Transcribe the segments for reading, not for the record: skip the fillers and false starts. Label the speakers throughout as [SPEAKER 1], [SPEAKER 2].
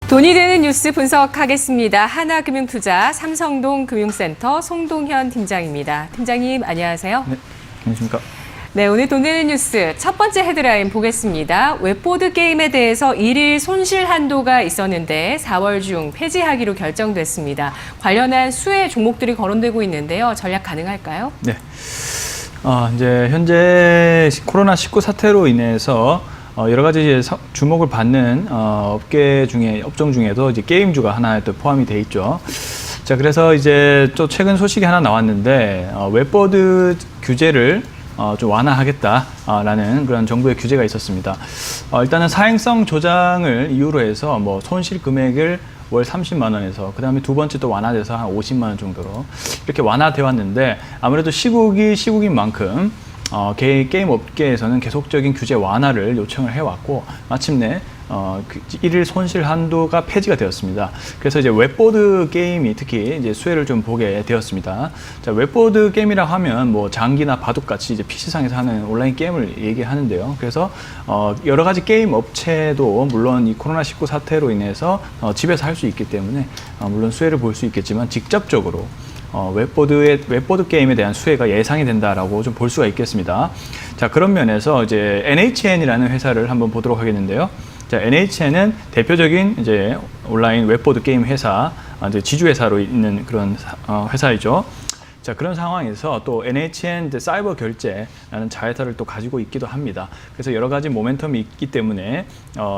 [SPEAKER 1] 돈이 되는 뉴스 분석하겠습니다. 하나금융투자 삼성동 금융센터 송동현 팀장입니다. 팀장님 안녕하세요.
[SPEAKER 2] 네, 안녕하십니까.
[SPEAKER 1] 네, 오늘 돈 되는 뉴스 첫 번째 헤드라인 보겠습니다. 웹보드 게임에 대해서 1일 손실 한도가 있었는데 4월 중 폐지하기로 결정됐습니다. 관련한 수혜 종목들이 거론되고 있는데요. 전략 가능할까요?
[SPEAKER 2] 네. 이제 현재 코로나19 사태로 인해서 여러 가지 이제 주목을 받는 업종 중에도 이제 게임주가 하나 또 포함이 돼 있죠. 자, 그래서 이제 또 최근 소식이 하나 나왔는데 웹보드 규제를 좀 완화하겠다라는 그런 정부의 규제가 있었습니다. 일단은 사행성 조장을 이유로 해서 뭐 손실 금액을 월 30만 원에서 그다음에 두 번째 또 완화돼서 한 50만 원 정도로 이렇게 완화돼 왔는데 아무래도 시국인 만큼 게임 업계에서는 계속적인 규제 완화를 요청을 해왔고 마침내 1일 손실 한도가 폐지가 되었습니다. 그래서 이제 웹보드 게임이 특히 이제 수혜를 좀 보게 되었습니다. 자, 웹보드 게임이라고 하면 뭐 장기나 바둑같이 이제 PC상에서 하는 온라인 게임을 얘기하는데요. 그래서 여러 가지 게임 업체도 물론 이 코로나19 사태로 인해서 집에서 할 수 있기 때문에 물론 수혜를 볼 수 있겠지만 직접적으로 웹보드 게임에 대한 수혜가 예상이 된다라고 좀 볼 수가 있겠습니다. 자, 그런 면에서 이제 NHN이라는 회사를 한번 보도록 하겠는데요. 자, NHN은 대표적인 이제 온라인 웹보드 게임 회사, 이제 지주회사로 있는 그런 회사이죠. 자, 그런 상황에서 또 NHN 사이버 결제라는 자회사를 또 가지고 있기도 합니다. 그래서 여러 가지 모멘텀이 있기 때문에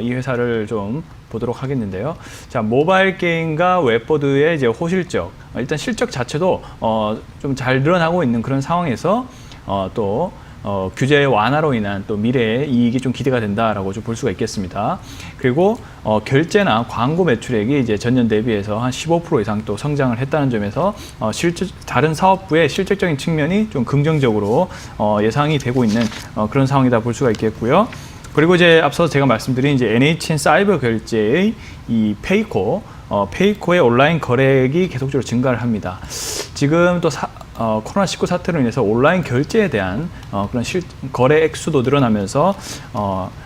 [SPEAKER 2] 이 회사를 좀 보도록 하겠는데요. 자, 모바일 게임과 웹보드의 이제 호실적, 일단 실적 자체도 좀 잘 늘어나고 있는 그런 상황에서 또 규제 완화로 인한 또 미래의 이익이 좀 기대가 된다라고 좀 볼 수가 있겠습니다. 그리고 결제나 광고 매출액이 이제 전년 대비해서 한 15% 이상 또 성장을 했다는 점에서 다른 사업부의 실질적인 측면이 좀 긍정적으로 예상이 되고 있는 그런 상황이다 볼 수가 있겠고요. 그리고 이제 앞서 제가 말씀드린 이제 NHN 사이버 결제의 이 페이코의 온라인 거래액이 계속적으로 증가를 합니다. 지금 또 코로나19 사태로 인해서 온라인 결제에 대한 그런 거래액 수도 늘어나면서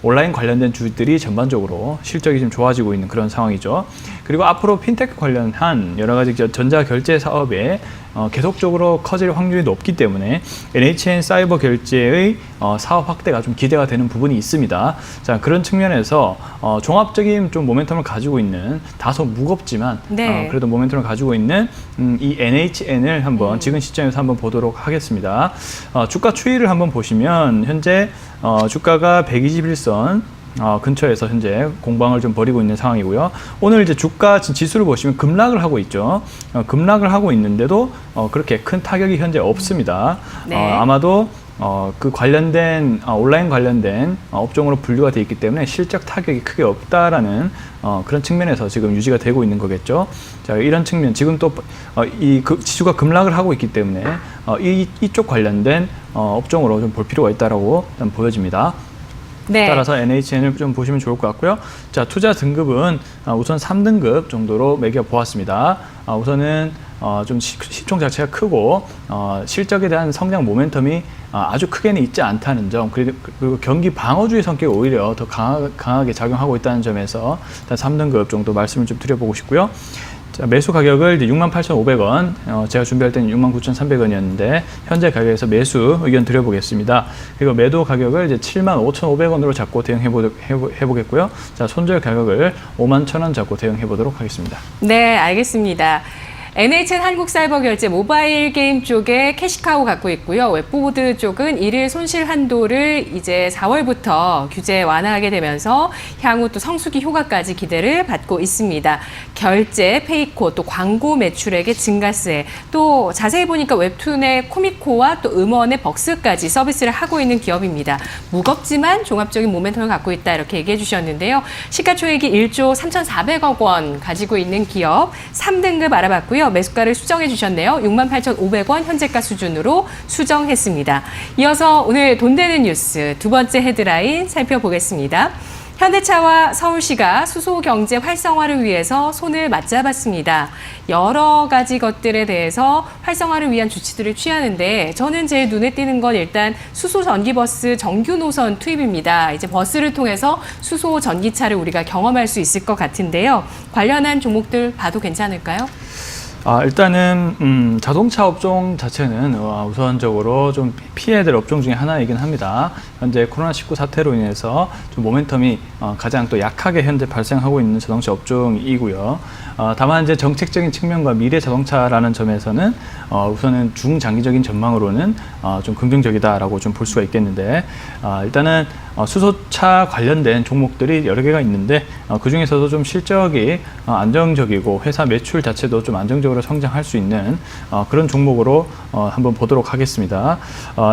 [SPEAKER 2] 온라인 관련된 주들이 전반적으로 실적이 좀 좋아지고 있는 그런 상황이죠. 그리고 앞으로 핀테크 관련한 여러 가지 전자결제 사업에 계속적으로 커질 확률이 높기 때문에 NHN 사이버 결제의 사업 확대가 좀 기대가 되는 부분이 있습니다. 자, 그런 측면에서 종합적인 좀 모멘텀을 가지고 있는 다소 무겁지만
[SPEAKER 1] 네.
[SPEAKER 2] 그래도 모멘텀을 가지고 있는 이 NHN을 한번 지금 시점에서 한번 보도록 하겠습니다. 주가 추이를 한번 보시면 현재 주가가 121선 근처에서 현재 공방을 좀 벌이고 있는 상황이고요. 오늘 이제 주가 지수를 보시면 급락을 하고 있죠. 급락을 하고 있는데도 그렇게 큰 타격이 현재 없습니다.
[SPEAKER 1] 네.
[SPEAKER 2] 아마도 그 관련된 온라인 관련된 업종으로 분류가 되어 있기 때문에 실적 타격이 크게 없다라는 그런 측면에서 지금 유지가 되고 있는 거겠죠. 자, 이런 측면 지금 또 이 지수가 급락을 하고 있기 때문에 이쪽 관련된 업종으로 좀 볼 필요가 있다라고 보여집니다.
[SPEAKER 1] 네.
[SPEAKER 2] 따라서 NHN을 좀 보시면 좋을 것 같고요. 자, 투자 등급은 우선 3등급 정도로 매겨 보았습니다. 우선은 좀 시총 자체가 크고 실적에 대한 성장 모멘텀이 아주 크게는 있지 않다는 점, 그리고 경기 방어주의 성격이 오히려 더 강하게 작용하고 있다는 점에서 일단 3등급 정도 말씀을 좀 드려보고 싶고요. 자, 매수 가격을 68,500원, 제가 준비할 때는 69,300원이었는데 현재 가격에서 매수 의견 드려보겠습니다. 그리고 매도 가격을 이제 75,500원으로 잡고 대응해보겠고요. 자, 손절 가격을 51,000원 잡고 대응해보도록 하겠습니다.
[SPEAKER 1] 네, 알겠습니다. NHN 한국사이버결제 모바일 게임 쪽에 캐시카우 갖고 있고요. 웹보드 쪽은 1일 손실 한도를 이제 4월부터 규제 완화하게 되면서 향후 또 성수기 효과까지 기대를 받고 있습니다. 결제, 페이코, 또 광고 매출액의 증가세, 또 자세히 보니까 웹툰의 코미코와 또 음원의 벅스까지 서비스를 하고 있는 기업입니다. 무겁지만 종합적인 모멘텀을 갖고 있다 이렇게 얘기해 주셨는데요. 시가총액이 1조 3,400억 원 가지고 있는 기업 3등급 알아봤고요. 매수가를 수정해 주셨네요. 68,500원 현재가 수준으로 수정했습니다. 이어서 오늘 돈 되는 뉴스 두 번째 헤드라인 살펴보겠습니다. 현대차와 서울시가 수소 경제 활성화를 위해서 손을 맞잡았습니다. 여러 가지 것들에 대해서 활성화를 위한 조치들을 취하는데 저는 제일 눈에 띄는 건 일단 수소 전기버스 정규 노선 투입입니다. 이제 버스를 통해서 수소 전기차를 우리가 경험할 수 있을 것 같은데요. 관련한 종목들 봐도 괜찮을까요?
[SPEAKER 2] 일단은 자동차 업종 자체는 우선적으로 좀 피해야 될 업종 중에 하나이긴 합니다. 현재 코로나19 사태로 인해서 좀 모멘텀이 가장 또 약하게 현재 발생하고 있는 자동차 업종이고요. 다만 이제 정책적인 측면과 미래 자동차라는 점에서는 우선은 중장기적인 전망으로는 좀 긍정적이다라고 좀 볼 수가 있겠는데, 일단은 수소차 관련된 종목들이 여러 개가 있는데 그 중에서도 좀 실적이 안정적이고 회사 매출 자체도 좀 안정적으로 성장할 수 있는 그런 종목으로 한번 보도록 하겠습니다.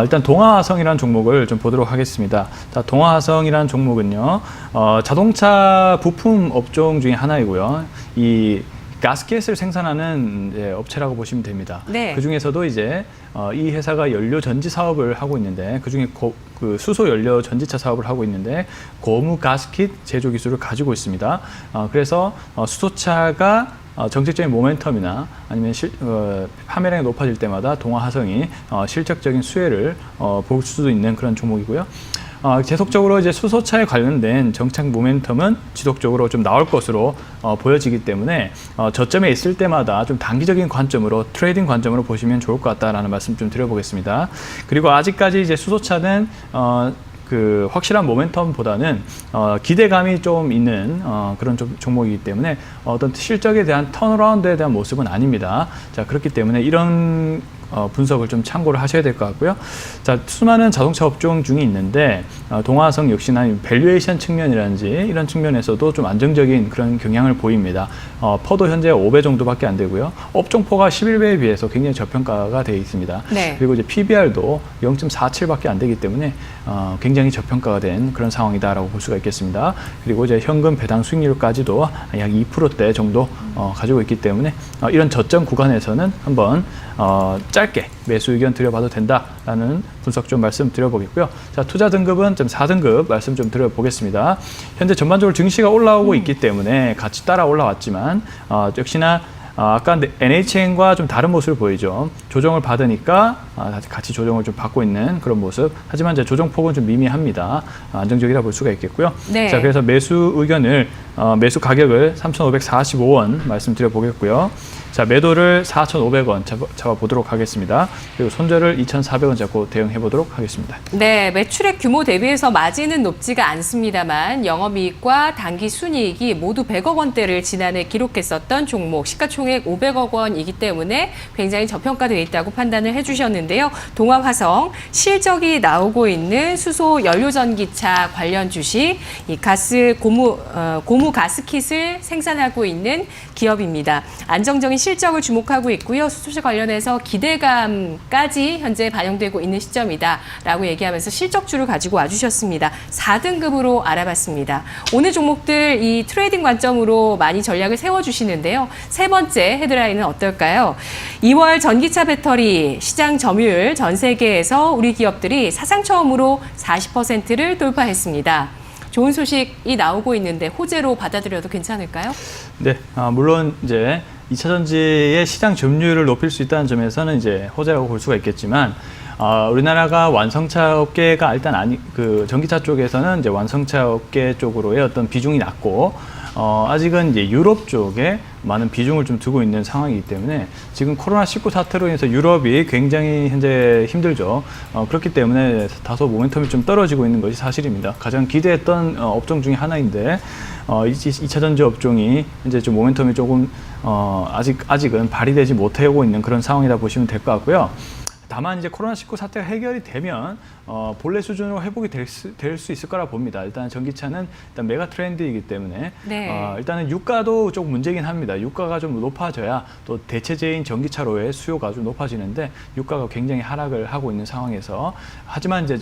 [SPEAKER 2] 일단 동아화성이라는 종목을 좀 보도록 하겠습니다. 자, 동아화성이라는 종목은요, 자동차 부품 업종 중에 하나이고요. 이 가스켓을 생산하는 업체라고 보시면 됩니다.
[SPEAKER 1] 네.
[SPEAKER 2] 그 중에서도 이제 이 회사가 연료 전지 사업을 하고 있는데 그 중에 그 수소 연료 전지차 사업을 하고 있는데 고무 가스켓 제조 기술을 가지고 있습니다. 그래서 수소차가 정책적인 모멘텀이나 아니면 판매량이 높아질 때마다 동아화성이 실적적인 수혜를 볼 수도 있는 그런 종목이고요. 계속적으로 이제 수소차에 관련된 정책 모멘텀은 지속적으로 좀 나올 것으로 보여지기 때문에 저점에 있을 때마다 좀 단기적인 관점으로 트레이딩 관점으로 보시면 좋을 것 같다라는 말씀 좀 드려보겠습니다. 그리고 아직까지 이제 수소차는 그 확실한 모멘텀보다는 기대감이 좀 있는 그런 종목이기 때문에 어떤 실적에 대한 턴어라운드에 대한 모습은 아닙니다. 자, 그렇기 때문에 이런 분석을 좀 참고를 하셔야 될 것 같고요. 자, 수많은 자동차 업종 중에 있는데 동아화성 역시나 밸류에이션 측면이라든지 이런 측면에서도 좀 안정적인 그런 경향을 보입니다. 퍼도 현재 5배 정도밖에 안 되고요. 업종포가 11배에 비해서 굉장히 저평가가 되어 있습니다.
[SPEAKER 1] 네.
[SPEAKER 2] 그리고 이제 PBR도 0.47밖에 안 되기 때문에 굉장히 저평가가 된 그런 상황이다라고 볼 수가 있겠습니다. 그리고 이제 현금 배당 수익률까지도 약 2%대 정도 가지고 있기 때문에 이런 저점 구간에서는 한번 짧게 매수 의견 드려봐도 된다라는 분석 좀 말씀드려보겠고요. 자, 투자 등급은 좀 4등급 말씀 좀 드려보겠습니다. 현재 전반적으로 증시가 올라오고 있기 때문에 같이 따라 올라왔지만 역시나 아까 NHN과 좀 다른 모습을 보이죠. 조정을 받으니까 같이 조정을 좀 받고 있는 그런 모습. 하지만 이제 조정폭은 좀 미미합니다. 안정적이라 볼 수가 있겠고요.
[SPEAKER 1] 네.
[SPEAKER 2] 자, 그래서 매수 의견을 매수 가격을 3,545원 말씀드려 보겠고요. 자, 매도를 4,500원 잡아보도록 하겠습니다. 그리고 손절을 2,400원 잡고 대응해 보도록 하겠습니다.
[SPEAKER 1] 네, 매출액 규모 대비해서 마진은 높지가 않습니다만 영업이익과 당기 순이익이 모두 100억 원대를 지난해 기록했었던 종목, 시가총액 500억 원이기 때문에 굉장히 저평가되어 있다고 판단을 해주셨는데요. 동아화성, 실적이 나오고 있는 수소 연료전기차 관련 주식, 이 고무 가스킷을 생산하고 있는 기업입니다. 안정적인 실적을 주목하고 있고요. 수소차 관련해서 기대감까지 현재 반영되고 있는 시점이다라고 얘기하면서 실적주를 가지고 와주셨습니다. 4등급으로 알아봤습니다. 오늘 종목들 이 트레이딩 관점으로 많이 전략을 세워주시는데요. 세 번째 헤드라인은 어떨까요? 2월 전기차 배터리 시장 점유율 전 세계에서 우리 기업들이 사상 처음으로 40%를 돌파했습니다. 좋은 소식이 나오고 있는데 호재로 받아들여도 괜찮을까요?
[SPEAKER 2] 네, 물론 이제 2차 전지의 시장 점유율을 높일 수 있다는 점에서는 이제 호재라고 볼 수가 있겠지만, 우리나라가 완성차 업계가 일단 그 전기차 쪽에서는 이제 완성차 업계 쪽으로의 어떤 비중이 낮고, 아직은 이제 유럽 쪽에 많은 비중을 좀 두고 있는 상황이기 때문에 지금 코로나19 사태로 인해서 유럽이 굉장히 현재 힘들죠. 그렇기 때문에 다소 모멘텀이 좀 떨어지고 있는 것이 사실입니다. 가장 기대했던 업종 중에 하나인데 2차 전지 업종이 현재 좀 모멘텀이 조금 아직은 발휘되지 못하고 있는 그런 상황이라 보시면 될 것 같고요. 다만 이제 코로나19 사태가 해결이 되면 본래 수준으로 회복이 될 수 있을 거라 봅니다. 일단 전기차는 일단 메가 트렌드이기 때문에
[SPEAKER 1] 네.
[SPEAKER 2] 일단은 유가도 조금 문제긴 합니다. 유가가 좀 높아져야 또 대체제인 전기차로의 수요가 좀 높아지는데 유가가 굉장히 하락을 하고 있는 상황에서 하지만 이제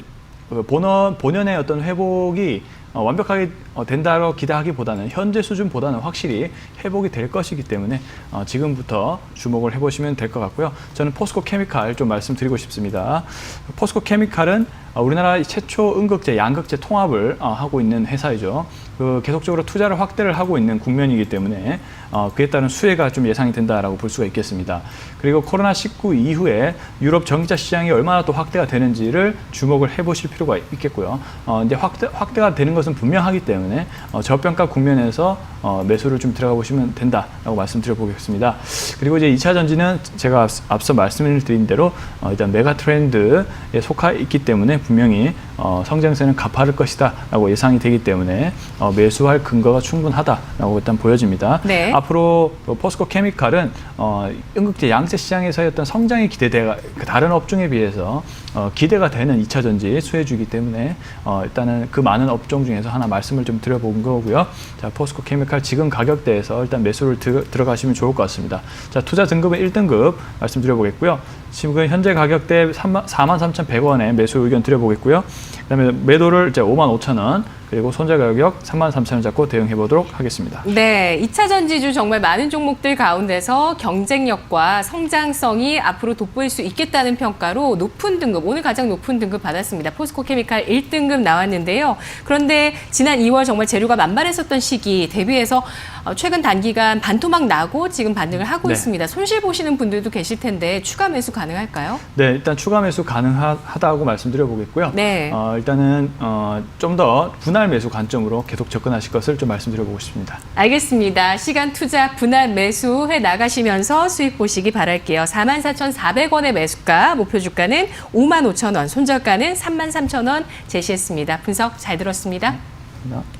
[SPEAKER 2] 본연의 어떤 회복이 완벽하게 된다고 기대하기보다는 현재 수준보다는 확실히 회복이 될 것이기 때문에 지금부터 주목을 해보시면 될 것 같고요. 저는 포스코 케미칼 좀 말씀드리고 싶습니다. 포스코 케미칼은 우리나라 최초 음극재, 양극재 통합을 하고 있는 회사이죠. 계속적으로 투자를 확대를 하고 있는 국면이기 때문에 그에 따른 수혜가 좀 예상이 된다라고 볼 수가 있겠습니다. 그리고 코로나19 이후에 유럽 전기차 시장이 얼마나 또 확대가 되는지를 주목을 해보실 필요가 있겠고요. 이제 확대가 되는 것은 분명하기 때문에 저평가 국면에서 매수를 좀 들어가 보시면 된다라고 말씀드려 보겠습니다. 그리고 이제 2차 전지는 제가 앞서 말씀을 드린 대로 일단 메가 트렌드에 속하 있기 때문에 분명히 성장세는 가파를 것이다라고 예상이 되기 때문에 매수할 근거가 충분하다라고 일단 보여집니다.
[SPEAKER 1] 네.
[SPEAKER 2] 앞으로 포스코 케미칼은 연극제 양세 시장에서의 어떤 성장이 기대가 다른 업종에 비해서 기대가 되는 2차 전지 수혜주이기 때문에 일단은 그 많은 업종 중에서 하나 말씀을 좀 드려본 거고요. 자, 포스코 케미칼 지금 가격대에서 일단 매수를 들어가시면 좋을 것 같습니다. 자, 투자 등급은 1등급 말씀드려보겠고요. 지금 현재 가격대 43,100원에 매수 의견 드려보겠고요. 그다음에 매도를 이제 55,000원 그리고 손절 가격 33,000원 잡고 대응해 보도록 하겠습니다.
[SPEAKER 1] 네, 2차 전지주 정말 많은 종목들 가운데서 경쟁력과 성장성이 앞으로 돋보일 수 있겠다는 평가로 높은 등급, 오늘 가장 높은 등급 받았습니다. 포스코 케미칼 1등급 나왔는데요. 그런데 지난 2월 정말 재료가 만발했었던 시기 대비해서 최근 단기간 반토막 나고 지금 반등을 하고
[SPEAKER 2] 네.
[SPEAKER 1] 있습니다. 손실 보시는 분들도 계실 텐데 추가 매수 가능할까요?
[SPEAKER 2] 네, 일단 추가 매수 가능하다고 말씀드려 보겠고요.
[SPEAKER 1] 네.
[SPEAKER 2] 일단은 좀 더 분할 매수 관점으로 계속 접근하실 것을 좀 말씀드려 보고 싶습니다.
[SPEAKER 1] 알겠습니다. 시간 투자 분할 매수해 나가시면서 수익 보시기 바랄게요. 44,400원의 매수가, 목표 주가는 55,000원, 손절가는 33,000원 제시했습니다. 분석 잘 들었습니다.
[SPEAKER 2] 감사합니다.